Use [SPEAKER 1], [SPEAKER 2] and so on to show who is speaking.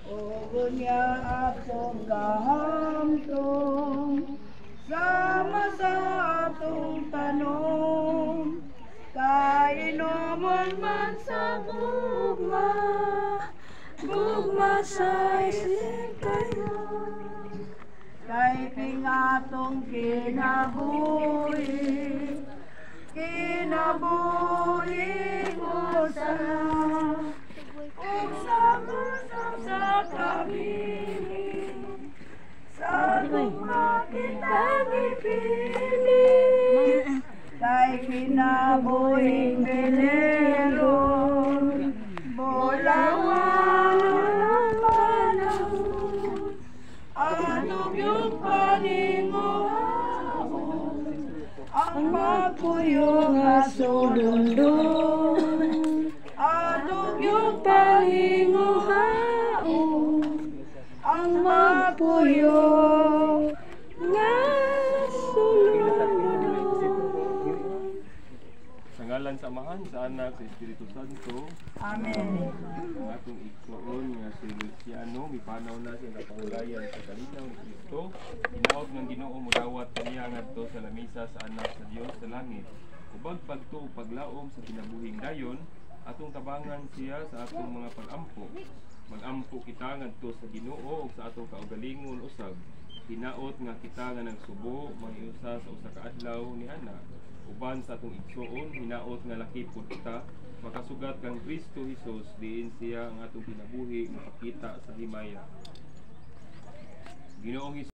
[SPEAKER 1] Ug unya atong kahamtong sama sa atong tanom, kainomon man sa gugma, gugma sa isip kayo. Kay pingatong kinabuhi, kinabuhi mo sana, ug sa kami, sa gugma kita gipili. Kay kinabuhing bilero, bulawan ang panahon, atog yung paninguhahon, ang magpuyo nga sulundon, atog yung paninguhahon, ang magpuyo nga sulundon.
[SPEAKER 2] Sa ngalan sa Amahan, sa Anak, sa Espiritu Santo.
[SPEAKER 1] Amen.
[SPEAKER 2] Ang atong igsoon nga si Luciano, mipanaw na siya sa pangulayan sa kalinaw ni Kristo. Hinaot ng Ginoo mudawat kaniya ngadto sa lamisa sa Anak sa Dios sa langit. Ubag pagtuo paglaom sa kinabuhing dayon, atong tabangan siya sa atong mga pag-ampo. Mag-ampo kita ngadto sa Ginoo ug sa atong kaugalingon usab. Hinaot nga kita nga nagsubo mahiusa sa usa ka adlaw ni ana. Uban sa atong igsoon, hinaot nga lakipod kita, makasugat kang Kristo Jesus, diin siya ang atong kinabuhi makakita sa himaya. Ginoong